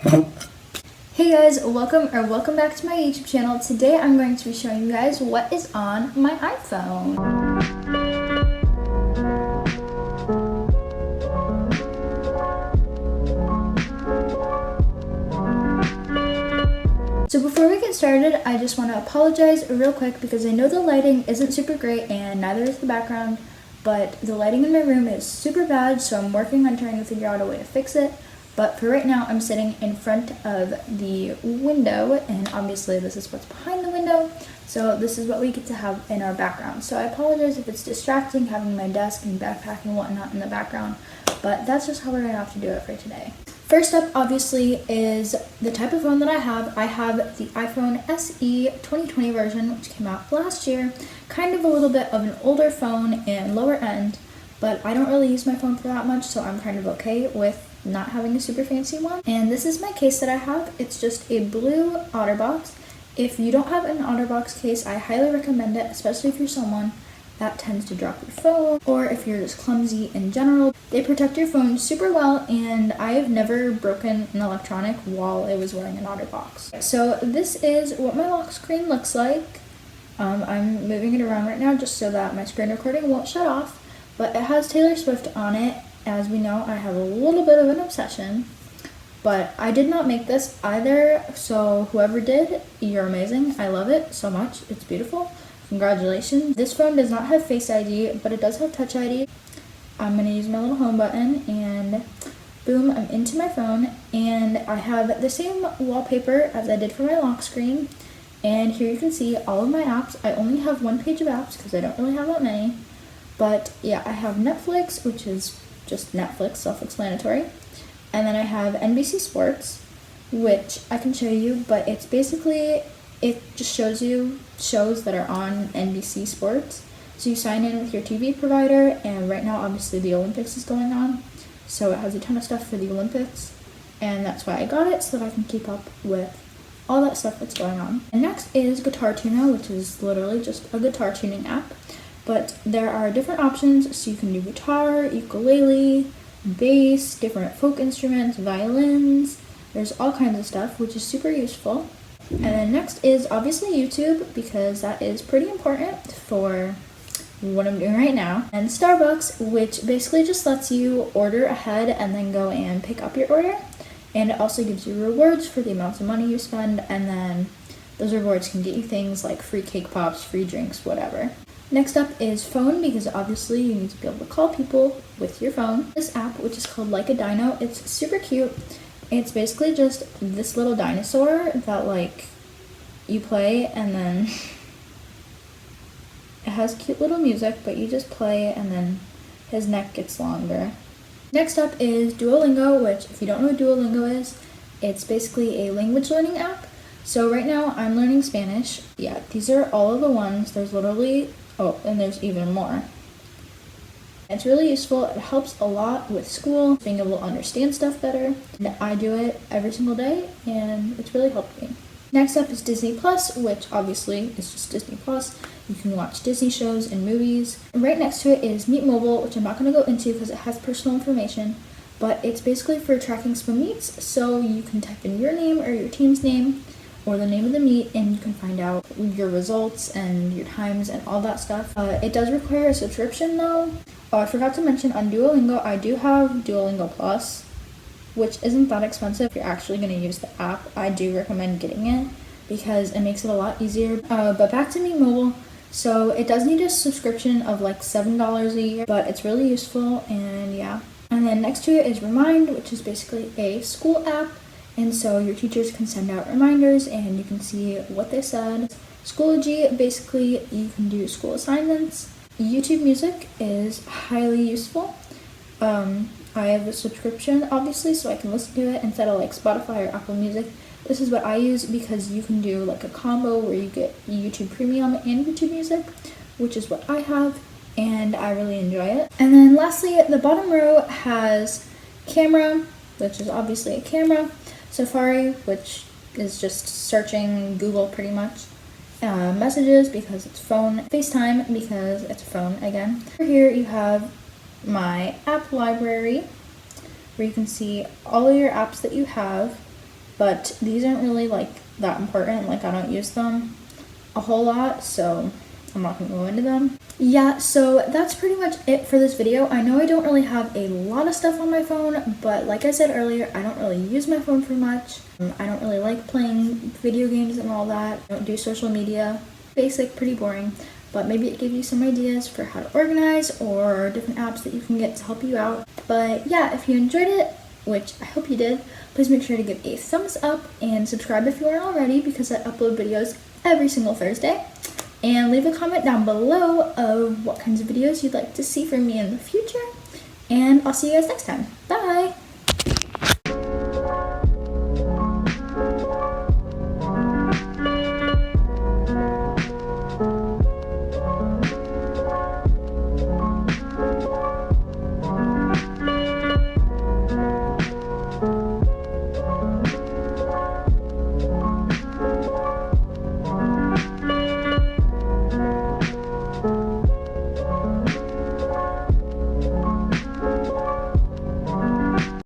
Hey guys, welcome back to my YouTube channel. Today I'm going to be showing you guys what is on my iPhone. So before we get started, I just want to apologize real quick because I know the lighting isn't super great and neither is the background, but the lighting in my room is super bad, so I'm working on trying to figure out a way to fix it. But for right now, I'm sitting in front of the window, and obviously this is what's behind the window, so this is what we get to have in our background. So I apologize if it's distracting having my desk and backpack and whatnot in the background, but that's just how we're gonna have to do it for today. First up, obviously, is the type of phone that I have. I have the iPhone SE 2020 version, which came out last year. Kind of a little bit of an older phone and lower end, but I don't really use my phone for that much, so I'm kind of okay with not having a super fancy one. And this is my case that I have. It's just a blue OtterBox. If you don't have an OtterBox case, I highly recommend it, especially if you're someone that tends to drop your phone or if you're just clumsy in general. They protect your phone super well, and I have never broken an electronic while it was wearing an OtterBox. So this is what my lock screen looks like. I'm moving it around right now just so that my screen recording won't shut off, but it has Taylor Swift on it. As we know, I have a little bit of an obsession, but I did not make this either, so whoever did, you're amazing. I love it so much. It's beautiful. Congratulations. This phone does not have Face ID, but it does have Touch ID. I'm going to use my little home button, and boom, I'm into my phone, and I have the same wallpaper as I did for my lock screen, and here you can see all of my apps. I only have one page of apps because I don't really have that many, but yeah, I have Netflix, which is just Netflix, self-explanatory. And then I have NBC Sports, which I can show you, but it's basically, it just shows you shows that are on NBC Sports. So you sign in with your TV provider, and right now obviously the Olympics is going on, so it has a ton of stuff for the Olympics, and that's why I got it, so that I can keep up with all that stuff that's going on. And next is Guitar Tuner, which is literally just a guitar tuning app. But there are different options, so you can do guitar, ukulele, bass, different folk instruments, violins. There's all kinds of stuff, which is super useful. And then next is obviously YouTube, because that is pretty important for what I'm doing right now. And Starbucks, which basically just lets you order ahead and then go and pick up your order. And it also gives you rewards for the amounts of money you spend, and then those rewards can get you things like free cake pops, free drinks, whatever. Next up is phone, because obviously you need to be able to call people with your phone. This app, which is called Like a Dino, it's super cute. It's basically just this little dinosaur that like you play, and then it has cute little music, but you just play and then his neck gets longer. Next up is Duolingo, which if you don't know what Duolingo is, it's basically a language learning app. So right now I'm learning Spanish. Yeah, these are all of the ones. There's literally, oh, and there's even more. It's really useful. It helps a lot with school, being able to understand stuff better. And I do it every single day, and it's really helped me. Next up is Disney Plus, which obviously is just Disney Plus. You can watch Disney shows and movies. And right next to it is Meet Mobile, which I'm not going to go into because it has personal information, but it's basically for tracking swim meets. So you can type in your name or your team's name or the name of the meet, and you can find out your results and your times and all that stuff. It does require a subscription though. Oh, I forgot to mention on Duolingo, I do have Duolingo Plus, which isn't that expensive. If you're actually going to use the app, I do recommend getting it because it makes it a lot easier. But back to Meet Mobile. So it does need a subscription of like $7 a year, but it's really useful, and yeah. And then next to it is Remind, which is basically a school app. And so your teachers can send out reminders and you can see what they said. Schoology, basically you can do school assignments. YouTube Music is highly useful. I have a subscription obviously, so I can listen to it instead of like Spotify or Apple Music. This is what I use because you can do like a combo where you get YouTube Premium and YouTube Music, which is what I have, and I really enjoy it. And then lastly, the bottom row has Camera, which is obviously a camera. Safari, which is just searching Google pretty much. Messages, because it's phone. FaceTime, because it's a phone again. Here you have my app library, where you can see all of your apps that you have. but these aren't really like that important. Like I don't use them a whole lot, so I'm not gonna go into them. Yeah, so that's pretty much it for this video. I know I don't really have a lot of stuff on my phone, but like I said earlier, I don't really use my phone for much. I don't really like playing video games and all that. I don't do social media. Basic, pretty boring, but maybe it gives you some ideas for how to organize or different apps that you can get to help you out. But yeah, if you enjoyed it, which I hope you did, please make sure to give a thumbs up and subscribe if you aren't already, because I upload videos every single Thursday. And leave a comment down below of what kinds of videos you'd like to see from me in the future. And I'll see you guys next time.